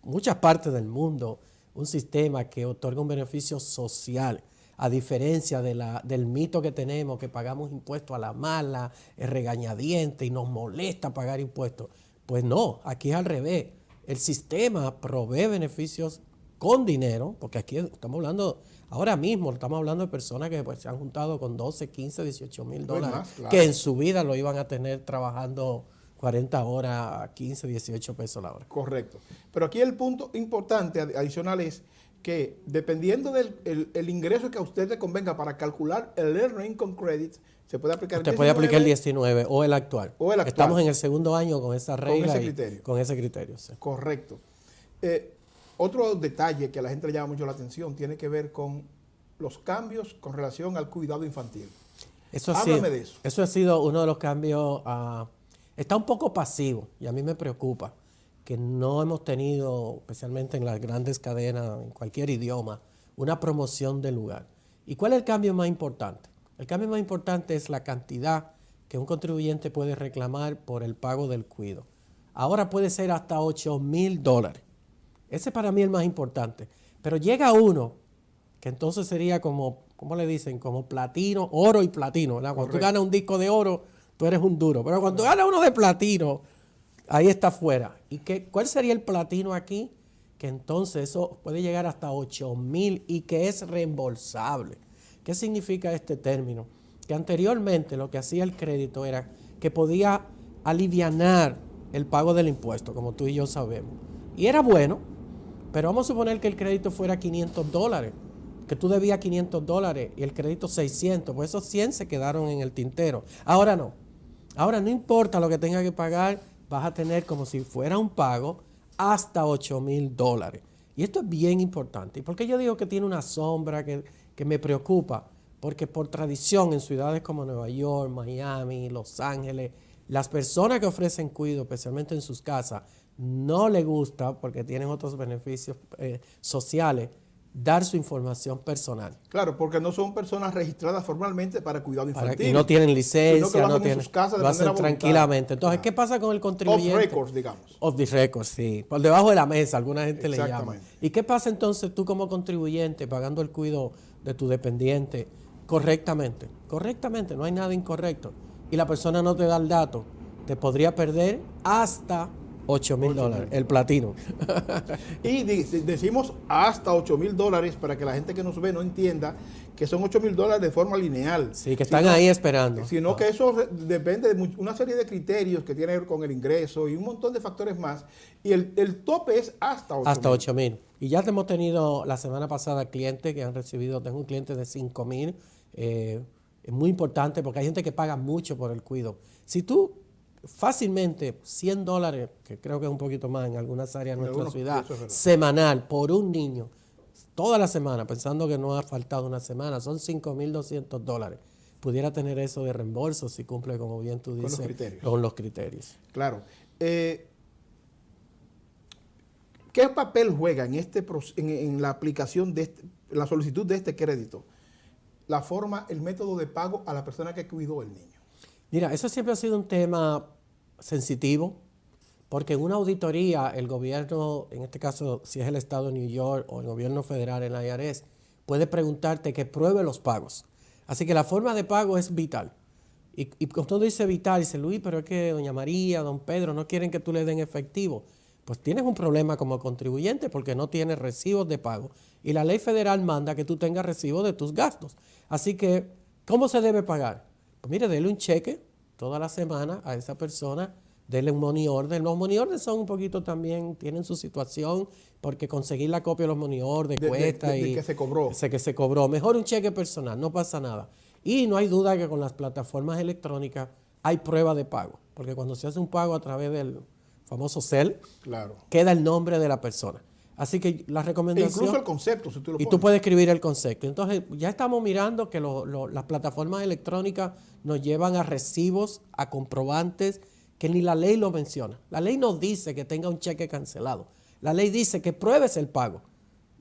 Speaker 7: muchas partes del mundo un sistema que otorga un beneficio social, a diferencia del mito que tenemos, que pagamos impuestos a la mala, es regañadiente y nos molesta pagar impuestos. Pues no, aquí es al revés. El sistema provee beneficios con dinero, porque aquí estamos hablando, ahora mismo estamos hablando de personas que pues, se han juntado con 12, 15, 18 mil dólares,
Speaker 1: más, claro,
Speaker 7: que en su vida lo iban a tener trabajando 40 horas a 15, 18 pesos la hora.
Speaker 1: Correcto. Pero aquí el punto importante adicional es que dependiendo del el ingreso que a usted le convenga para calcular el Earned Income Credit, se puede aplicar
Speaker 7: Usted puede aplicar el 19 o el actual.
Speaker 1: O el actual.
Speaker 7: Estamos en el segundo año con esa regla.
Speaker 1: ese criterio.
Speaker 7: Con ese criterio, sí.
Speaker 1: Correcto. Otro detalle que a la gente le llama mucho la atención tiene que ver con los cambios con relación al cuidado infantil. Háblame de eso.
Speaker 7: Eso ha sido uno de los cambios. Está un poco pasivo y a mí me preocupa que no hemos tenido, especialmente en las grandes cadenas, en cualquier idioma, una promoción del lugar. ¿Y cuál es el cambio más importante? El cambio más importante es la cantidad que un contribuyente puede reclamar por el pago del cuido. Ahora puede ser hasta $8,000. Ese para mí es el más importante. Pero llega uno que entonces sería como, ¿cómo le dicen? Como platino, oro y platino, ¿verdad? Cuando tú ganas un disco de oro, tú eres un duro. Pero cuando ganas uno de platino, ahí está fuera. ¿Y cuál sería el platino aquí? Que entonces eso puede llegar hasta 8,000 y que es reembolsable. ¿Qué significa este término? Que anteriormente lo que hacía el crédito era que podía alivianar el pago del impuesto, como tú y yo sabemos. Y era bueno, pero vamos a suponer que el crédito fuera $500, que tú debías $500 y el crédito 600, pues esos 100 se quedaron en el tintero. Ahora no. Ahora no importa lo que tengas que pagar, vas a tener como si fuera un pago hasta $8,000. Y esto es bien importante. ¿Y por qué yo digo que tiene una sombra que me preocupa? Porque por tradición en ciudades como Nueva York, Miami, Los Ángeles, las personas que ofrecen cuidado, especialmente en sus casas, no les gusta, porque tienen otros beneficios sociales, dar su información personal.
Speaker 1: Claro, porque no son personas registradas formalmente para cuidado infantil.
Speaker 7: Y no tienen licencia,
Speaker 1: sino que lo hacen
Speaker 7: no tienen,
Speaker 1: en sus casas de
Speaker 7: lo hacen
Speaker 1: manera
Speaker 7: tranquilamente. Entonces,
Speaker 1: voluntaria.
Speaker 7: ¿qué pasa con el contribuyente?
Speaker 1: Off records, digamos.
Speaker 7: Off the record, sí. Por debajo de la mesa, alguna gente le llama.
Speaker 1: Exactamente.
Speaker 7: ¿Y qué pasa entonces tú como contribuyente pagando el cuidado de tu dependiente correctamente? Correctamente, no hay nada incorrecto. Y la persona no te da el dato, te podría perder hasta $8,000, el platino.
Speaker 1: Y decimos hasta $8,000 para que la gente que nos ve no entienda que son $8,000 de forma lineal.
Speaker 7: Sí, que están ahí esperando.
Speaker 1: Sino que eso depende de una serie de criterios que tiene que ver con el ingreso y un montón de factores más. Y el tope es hasta $8,000.
Speaker 7: Hasta 8,000. Y ya hemos tenido la semana pasada clientes que han recibido, tengo un cliente de 5,000. Es muy importante porque hay gente que paga mucho por el cuido. Si tú fácilmente $100, que creo que es un poquito más en algunas áreas de nuestra ciudad, semanal por un niño, toda la semana, pensando que no ha faltado una semana, son $5,200. Pudiera tener eso de reembolso si cumple, como bien tú dices, con los criterios.
Speaker 1: Claro. ¿Qué papel juega en la aplicación de la solicitud de este crédito? La forma, el método de pago a la persona que cuidó el niño.
Speaker 7: Mira, eso siempre ha sido un tema sensitivo, porque en una auditoría el gobierno, en este caso si es el estado de New York o el gobierno federal, el IRS, puede preguntarte que pruebe los pagos. Así que la forma de pago es vital. Y cuando dice vital, dice Luis, pero es que doña María, don Pedro no quieren que tú le den efectivo. Pues tienes un problema como contribuyente porque no tienes recibos de pago. Y la ley federal manda que tú tengas recibos de tus gastos. Así que, ¿cómo se debe pagar? Pues mire, dele un cheque toda la semana a esa persona, dele un money order. Los money orders son un poquito también, tienen su situación, porque conseguir la copia de los money orders cuesta.
Speaker 1: De que se cobró.
Speaker 7: Que se cobró. Mejor un cheque personal, no pasa nada. Y no hay duda que con las plataformas electrónicas hay prueba de pago, porque cuando se hace un pago a través del famoso CEL,
Speaker 1: claro,
Speaker 7: queda el nombre de la persona. Así que la recomendación...
Speaker 1: incluso el concepto, si tú lo
Speaker 7: pones. Y tú puedes escribir el concepto. Entonces, ya estamos mirando que las plataformas electrónicas nos llevan a recibos, a comprobantes, que ni la ley lo menciona. La ley no dice que tenga un cheque cancelado. La ley dice que pruebes el pago.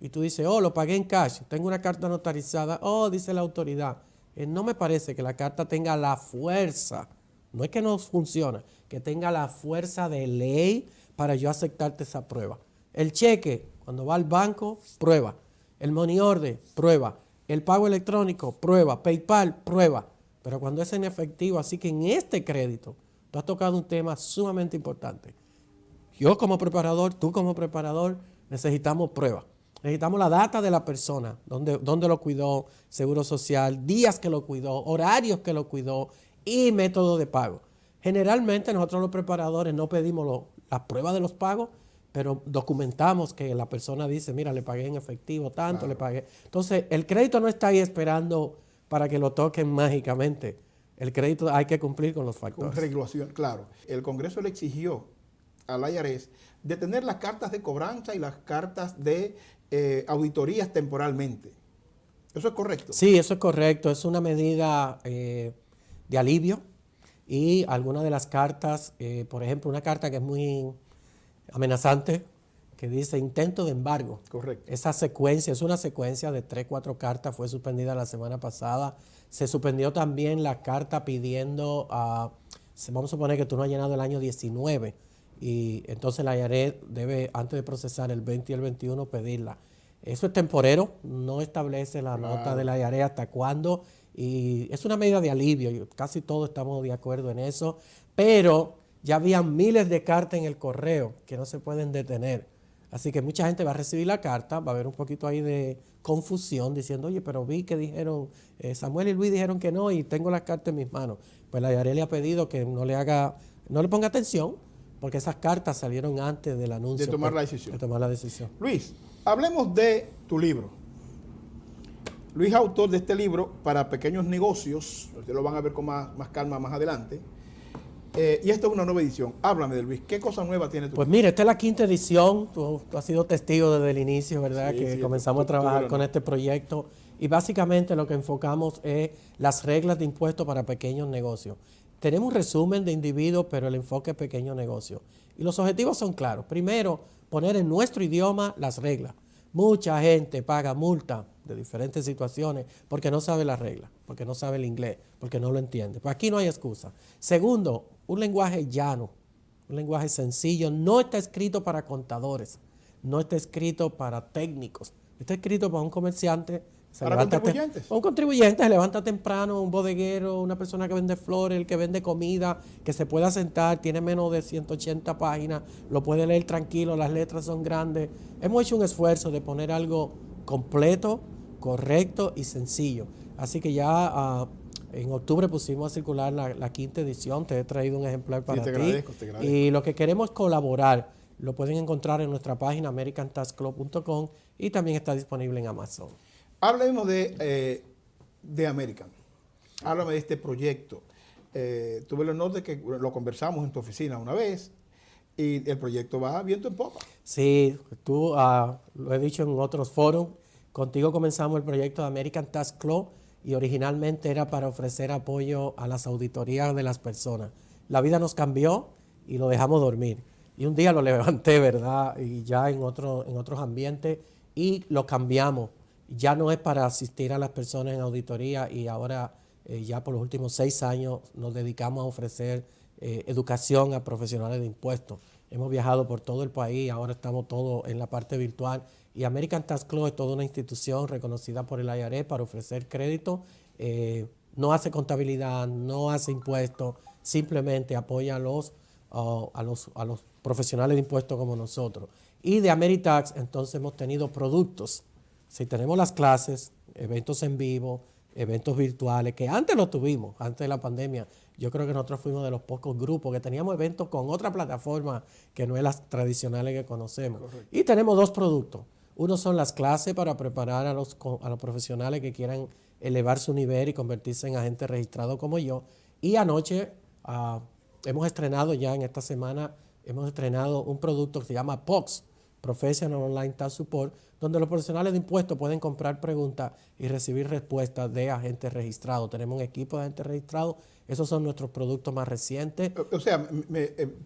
Speaker 7: Y tú dices, lo pagué en cash, tengo una carta notarizada, dice la autoridad. No me parece que la carta tenga la fuerza, no es que no funciona, que tenga la fuerza de ley para yo aceptarte esa prueba. El cheque, cuando va al banco, prueba. El money order, prueba. El pago electrónico, prueba. PayPal, prueba. Pero cuando es en efectivo, así que en este crédito, tú has tocado un tema sumamente importante. Yo como preparador, tú como preparador, necesitamos pruebas. Necesitamos la data de la persona, dónde lo cuidó, seguro social, días que lo cuidó, horarios que lo cuidó y método de pago. Generalmente nosotros los preparadores no pedimos la prueba de los pagos, pero documentamos que la persona dice, mira, le pagué en efectivo tanto, le pagué. Entonces, el crédito no está ahí esperando para que lo toquen mágicamente. El crédito hay que cumplir con los factores.
Speaker 1: Con regulación, claro. El Congreso le exigió al IRS de tener las cartas de cobranza y las cartas de auditorías temporalmente. ¿Eso es correcto?
Speaker 7: Sí, eso es correcto. Es una medida de alivio y algunas de las cartas, por ejemplo, una carta que es muy amenazante, que dice intento de embargo.
Speaker 1: Correcto.
Speaker 7: Esa secuencia, es una secuencia de 3, 4 cartas, fue suspendida la semana pasada. Se suspendió también la carta pidiendo, vamos a suponer que tú no has llenado el año 19, y entonces la IRS debe, antes de procesar el 20 y el 21, pedirla. Eso es temporero, no establece la nota de la IRS hasta cuándo, y es una medida de alivio, casi todos estamos de acuerdo en eso, pero ya había miles de cartas en el correo que no se pueden detener. Así que mucha gente va a recibir la carta, va a haber un poquito ahí de confusión diciendo, oye, pero vi que dijeron, Samuel y Luis dijeron que no y tengo las cartas en mis manos. Pues la IRS le ha pedido que no le ponga atención, porque esas cartas salieron antes del anuncio.
Speaker 1: De tomar la decisión.
Speaker 7: De tomar la decisión.
Speaker 1: Luis, hablemos de tu libro. Luis es autor de este libro para pequeños negocios. Ustedes lo van a ver con más calma más adelante. Y esta es una nueva edición. Háblame de Luis. ¿Qué cosa nueva tiene tu
Speaker 7: Pues
Speaker 1: libro?
Speaker 7: mira, esta es la 5ª edición. Tú has sido testigo desde el inicio, ¿verdad?
Speaker 1: Sí,
Speaker 7: Comenzamos a trabajar con este proyecto. Y básicamente lo que enfocamos es las reglas de impuestos para pequeños negocios. Tenemos un resumen de individuos, pero el enfoque es pequeño negocio. Y los objetivos son claros. Primero, poner en nuestro idioma las reglas. Mucha gente paga multa de diferentes situaciones porque no sabe las reglas, porque no sabe el inglés, porque no lo entiende. Pues aquí no hay excusa. Segundo, un lenguaje llano, un lenguaje sencillo. No está escrito para contadores, no está escrito para técnicos, está escrito para un comerciante.
Speaker 1: ¿Para contribuyentes?
Speaker 7: Un contribuyente se levanta temprano, un bodeguero, una persona que vende flores, el que vende comida, que se pueda sentar, tiene menos de 180 páginas, lo puede leer tranquilo, las letras son grandes. Hemos hecho un esfuerzo de poner algo completo, correcto y sencillo. Así que ya en octubre pusimos a circular la 5ª edición, te he traído un ejemplar para ti.
Speaker 1: Te agradezco.
Speaker 7: Y lo que queremos es colaborar. Lo pueden encontrar en nuestra página americantaxclub.com y también está disponible en Amazon.
Speaker 1: Hablemos de American. Háblame de este proyecto. Tuve el honor de que lo conversamos en tu oficina una vez y el proyecto va viento en popa.
Speaker 7: Sí, tú lo he dicho en otros foros. Contigo comenzamos el proyecto de American Tax Club y originalmente era para ofrecer apoyo a las auditorías de las personas. La vida nos cambió y lo dejamos dormir. Y un día lo levanté, ¿verdad? Y ya en otros ambientes y lo cambiamos. Ya no es para asistir a las personas en auditoría y ahora ya por los últimos 6 años nos dedicamos a ofrecer educación a profesionales de impuestos. Hemos viajado por todo el país, ahora estamos todos en la parte virtual y American Tax Club es toda una institución reconocida por el IRS para ofrecer crédito. No hace contabilidad, no hace impuestos, simplemente apoya a los profesionales de impuestos como nosotros. Y de Ameritax entonces hemos tenido productos. Si tenemos las clases, eventos en vivo, eventos virtuales, que antes lo tuvimos, antes de la pandemia. Yo creo que nosotros fuimos de los pocos grupos que teníamos eventos con otra plataforma que no es las tradicionales que conocemos. Correcto. Y tenemos 2 productos. Uno son las clases para preparar a los profesionales que quieran elevar su nivel y convertirse en agentes registrados como yo. Y anoche hemos estrenado ya en esta semana, hemos estrenado un producto que se llama POX, Professional Online Tax Support, donde los profesionales de impuestos pueden comprar preguntas y recibir respuestas de agentes registrados. Tenemos un equipo de agentes registrados. Esos son nuestros productos más recientes.
Speaker 1: O sea,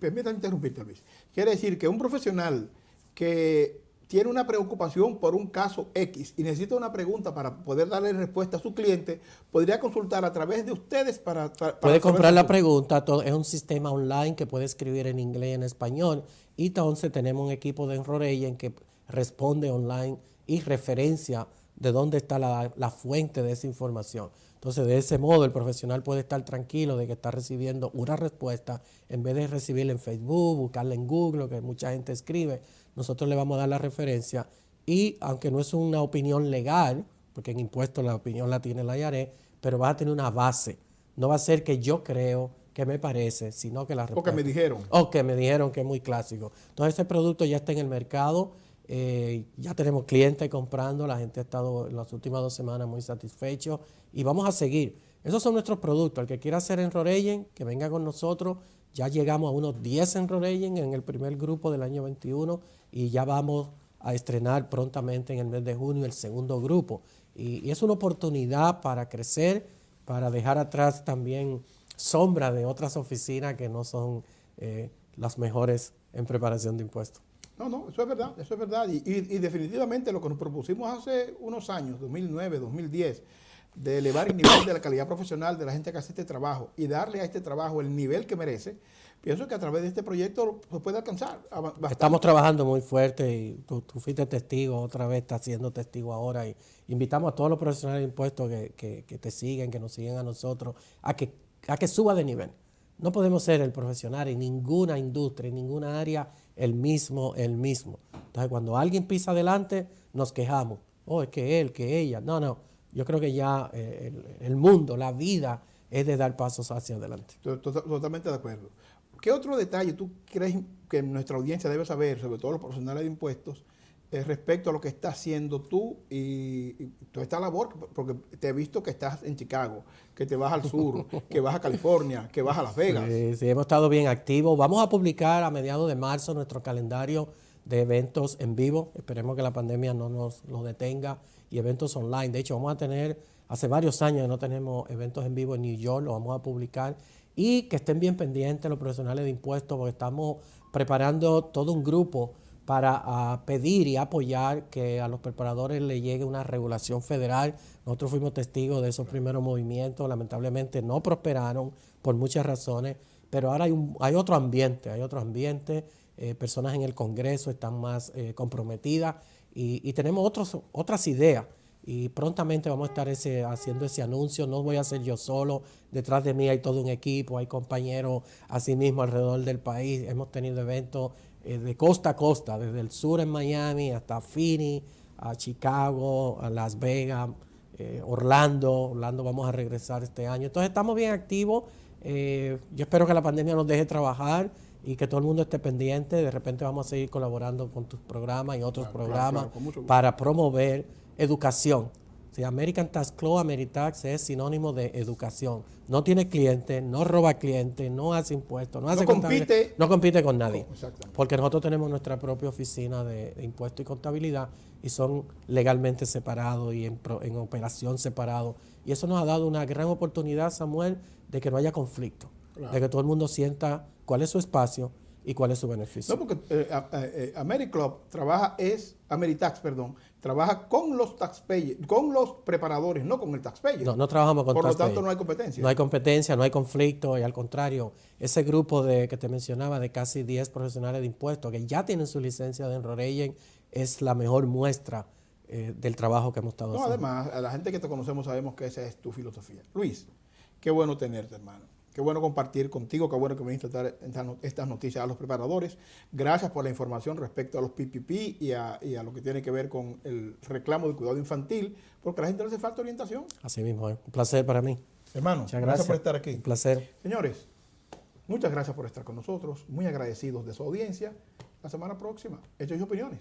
Speaker 1: permítame interrumpirte, Luis. Quiere decir que un profesional que tiene una preocupación por un caso X y necesita una pregunta para poder darle respuesta a su cliente, podría consultar a través de ustedes para
Speaker 7: puede comprar la pregunta. Es un sistema online que puede escribir en inglés y en español. Y entonces tenemos un equipo de Enrolagent que responde online y referencia de dónde está la fuente de esa información. Entonces, de ese modo, el profesional puede estar tranquilo de que está recibiendo una respuesta en vez de recibirla en Facebook, buscarla en Google, que mucha gente escribe. Nosotros le vamos a dar la referencia y, aunque no es una opinión legal, porque en impuestos la opinión la tiene la IRS, pero vas a tener una base. No va a ser que yo creo, que me parece, sino que la respuesta...
Speaker 1: O que me dijeron.
Speaker 7: O que me dijeron, que es muy clásico. Entonces, ese producto ya está en el mercado. Ya tenemos clientes comprando, la gente ha estado en las últimas 2 semanas muy satisfecho y vamos a seguir. Esos son nuestros productos. El que quiera hacer Enrolagent, que venga con nosotros. Ya llegamos a unos 10 Enrolagent en el primer grupo del año 21 y ya vamos a estrenar prontamente en el mes de junio el segundo grupo. Y es una oportunidad para crecer, para dejar atrás también sombra de otras oficinas que no son las mejores en preparación de impuestos.
Speaker 1: No, eso es verdad. Y definitivamente lo que nos propusimos hace unos años, 2009, 2010, de elevar el nivel de la calidad profesional de la gente que hace este trabajo y darle a este trabajo el nivel que merece, pienso que a través de este proyecto se puede alcanzar. Bastante.
Speaker 7: Estamos trabajando muy fuerte y tú fuiste testigo, otra vez estás siendo testigo ahora y invitamos a todos los profesionales de impuestos que te siguen, que nos siguen a nosotros, a que suba de nivel. No podemos ser el profesional en ninguna industria, en ninguna área, el mismo. Entonces, cuando alguien pisa adelante, nos quejamos. Es que él, que ella. No. Yo creo que ya el mundo, la vida, es de dar pasos hacia adelante.
Speaker 1: Totalmente de acuerdo. ¿Qué otro detalle tú crees que nuestra audiencia debe saber, sobre todo los profesionales de impuestos, respecto a lo que estás haciendo tú y toda esta labor? Porque te he visto que estás en Chicago, que te vas al sur, que vas a California, que vas a Las Vegas.
Speaker 7: Sí, hemos estado bien activos. Vamos a publicar a mediados de marzo nuestro calendario de eventos en vivo. Esperemos que la pandemia no nos lo detenga. Y eventos online. De hecho, vamos a tener, hace varios años que no tenemos eventos en vivo en New York, lo vamos a publicar. Y que estén bien pendientes los profesionales de impuestos, porque estamos preparando todo un grupo para pedir y apoyar que a los preparadores le llegue una regulación federal. Nosotros fuimos testigos de esos primeros movimientos, lamentablemente no prosperaron por muchas razones, pero ahora hay otro ambiente, personas en el Congreso están más comprometidas y tenemos otras ideas. Y prontamente vamos a estar haciendo ese anuncio. No voy a ser yo solo, detrás de mí hay todo un equipo, hay compañeros así mismo alrededor del país. Hemos tenido eventos de costa a costa, desde el sur en Miami hasta Phoenix, a Chicago, a Las Vegas, Orlando vamos a regresar este año. Entonces estamos bien activos. Yo espero que la pandemia nos deje trabajar y que todo el mundo esté pendiente. De repente vamos a seguir colaborando con tus programas y otros programas para promover educación. Sí, American Tax Club, Ameritax es sinónimo de educación. No tiene clientes, no roba clientes, no hace impuestos, no compite con nadie. Porque nosotros tenemos nuestra propia oficina de impuestos y contabilidad y son legalmente separados y en operación separados. Y eso nos ha dado una gran oportunidad, Samuel, de que no haya conflicto, de que todo el mundo sienta cuál es su espacio y cuál es su beneficio.
Speaker 1: No, porque Ameritax trabaja con los taxpayers, con los preparadores, no con el taxpayer.
Speaker 7: No trabajamos con
Speaker 1: taxpayer. Por lo tanto, no hay competencia.
Speaker 7: No hay competencia, no hay conflicto, y al contrario, ese grupo que te mencionaba de casi 10 profesionales de impuestos que ya tienen su licencia de Enrolagent es la mejor muestra del trabajo que hemos estado haciendo.
Speaker 1: Además, a la gente que te conocemos sabemos que esa es tu filosofía. Luis, qué bueno tenerte, hermano. Qué bueno compartir contigo, qué bueno que me viniste a dar estas noticias a los preparadores. Gracias por la información respecto a los PPP y a lo que tiene que ver con el reclamo de cuidado infantil, porque a la gente le hace falta orientación.
Speaker 7: Así mismo, un placer para mí.
Speaker 1: Hermano, gracias por estar aquí.
Speaker 7: Un placer.
Speaker 1: Señores, muchas gracias por estar con nosotros, muy agradecidos de su audiencia. La semana próxima, Hechos y Opiniones.